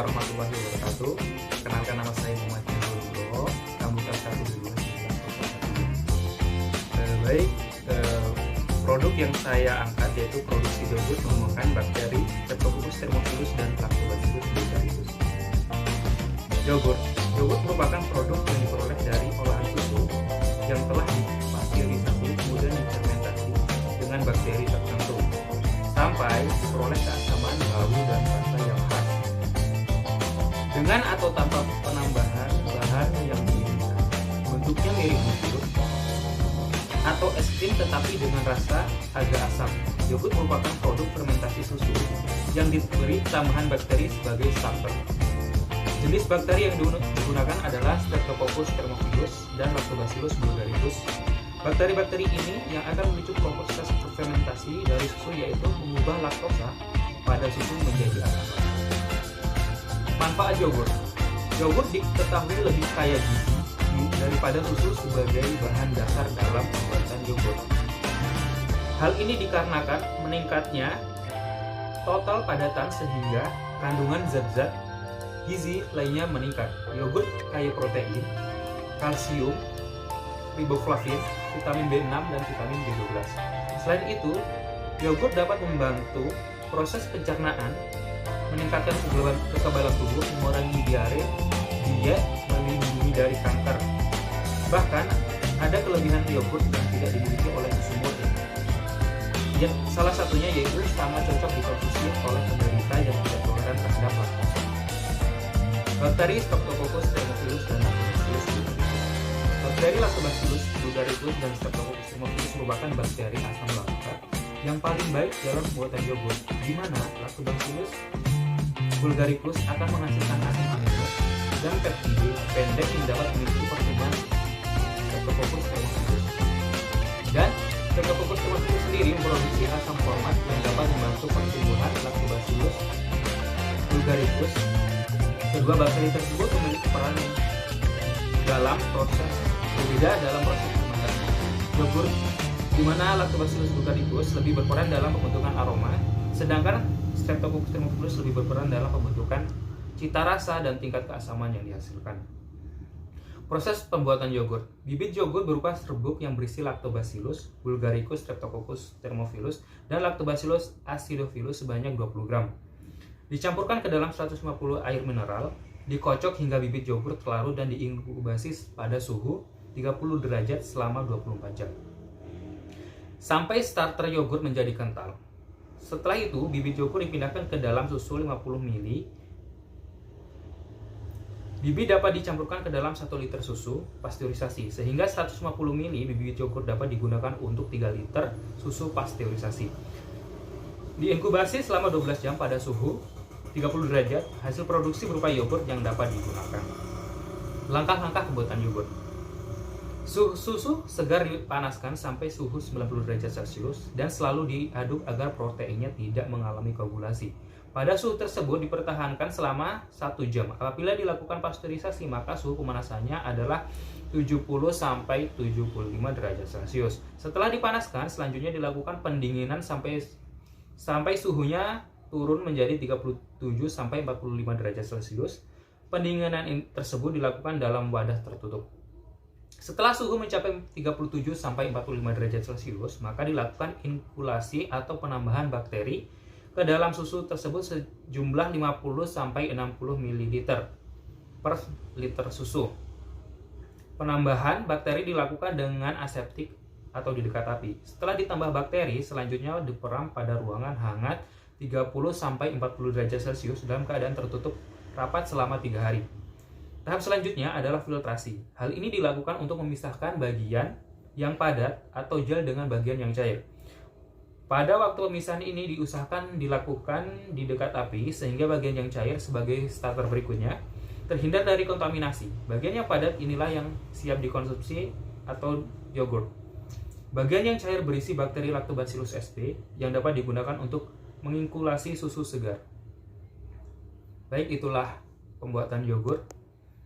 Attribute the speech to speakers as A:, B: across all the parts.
A: warahmatullahi wabarakatuh. Kenalkan, nama saya Muhammad Nurullah, Kambukas 1 Baik, produk yang saya angkat yaitu produksi yogurt menggunakan bakteri Streptococcus thermophilus dan Lactobacillus bulgaricus. Yogurt merupakan produk yang diperoleh dari olahan susu yang telah dipasteurisasi kemudian difermentasi dengan bakteri tertentu sampai diperoleh keasaman, bau, dan rasa yang khas dengan atau tanpa penambahan bahan yang diinginkan. Bentuknya mirip yogurt atau es krim tetapi dengan rasa agak asam. Yogurt merupakan produk fermentasi susu yang diberi tambahan bakteri sebagai starter. Jenis bakteri yang digunakan adalah Streptococcus thermophilus dan Lactobacillus bulgaricus. Bakteri-bakteri ini yang akan memicu proses fermentasi dari susu, yaitu mengubah laktosa pada susu menjadi asam. Manfaat yogurt. Yogurt diketahui lebih kaya gizi daripada susu sebagai bahan dasar dalam pembuatan yogurt. Hal ini dikarenakan meningkatnya total padatan sehingga kandungan zat-zat gizi lainnya meningkat. Yogurt kaya protein, kalsium, riboflavin, vitamin B6 dan vitamin B12. Selain itu, yogurt dapat membantu proses pencernaan, meningkatkan kekebalan tubuh, mengurangi diare, diet, melindungi dari kanker. Bahkan ada kelebihan yogurt yang tidak dimiliki oleh susu murni. Salah satunya yaitu sangat cocok dikonsumsi oleh penderita yang tidak toleran terhadap laktosa. Bakteri Streptococcus thermophilus dan Lactobacillus bulgaricus. Bakteri Lactobacillus bulgaricus dan Streptococcus thermophilus merupakan bakteri asam laktat yang paling baik dalam pembuatan yogurt, di mana Lactobacillus bulgaricus akan menghasilkan asam amino dan peptida pendek yang dapat memicu pertumbuhan Streptococcus thermophilus. Dan Streptococcus thermophilus sendiri memproduksi asam format yang dapat membantu pertumbuhan Lactobacillus bulgaricus. Kedua bakteri tersebut memiliki peran dalam proses fermentasi yogurt, di mana Lactobacillus bulgaricus lebih berperan dalam pembentukan aroma, sedangkan Streptococcus thermophilus lebih berperan dalam pembentukan cita rasa dan tingkat keasaman yang dihasilkan. Proses pembuatan yogurt. Bibit yogurt berupa serbuk yang berisi Lactobacillus bulgaricus, Streptococcus thermophilus, dan Lactobacillus acidophilus sebanyak 20 gram. Dicampurkan ke dalam 150 air mineral, dikocok hingga bibit yogurt larut dan diinkubasi pada suhu 30 derajat selama 24 jam. Sampai starter yogurt menjadi kental. Setelah itu, bibit yogurt dipindahkan ke dalam susu 50 ml. Bibit dapat dicampurkan ke dalam 1 liter susu pasteurisasi, sehingga 150 ml bibit yogurt dapat digunakan untuk 3 liter susu pasteurisasi. Diinkubasi selama 12 jam pada suhu 30 derajat, hasil produksi berupa yogurt yang dapat digunakan. Langkah-langkah pembuatan yogurt. Susu segar dipanaskan sampai suhu 90 derajat Celcius dan selalu diaduk agar proteinnya tidak mengalami koagulasi. Pada suhu tersebut dipertahankan selama 1 jam. Apabila dilakukan pasteurisasi, maka suhu pemanasannya adalah 70 sampai 75 derajat Celcius. Setelah dipanaskan, selanjutnya dilakukan pendinginan sampai suhunya turun menjadi 37 sampai 45 derajat Celcius. Pendinginan tersebut dilakukan dalam wadah tertutup. Setelah suhu mencapai 37 sampai 45 derajat Celcius, maka dilakukan inkulasi atau penambahan bakteri ke dalam susu tersebut sejumlah 50 sampai 60 ml per liter susu. Penambahan bakteri dilakukan dengan aseptik atau di dekat api. Setelah ditambah bakteri, selanjutnya diperam pada ruangan hangat 30 sampai 40 derajat Celcius dalam keadaan tertutup rapat selama 3 hari. Tahap selanjutnya adalah filtrasi. Hal ini dilakukan untuk memisahkan bagian yang padat atau gel dengan bagian yang cair. Pada waktu pemisahan ini diusahakan dilakukan di dekat api sehingga bagian yang cair sebagai starter berikutnya terhindar dari kontaminasi. Bagian yang padat inilah yang siap dikonsumsi atau yogurt. Bagian yang cair berisi bakteri Lactobacillus sp yang dapat digunakan untuk menginkulasi susu segar. Baik, itulah pembuatan yogurt.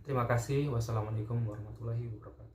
A: Terima kasih. Wassalamualaikum warahmatullahi wabarakatuh.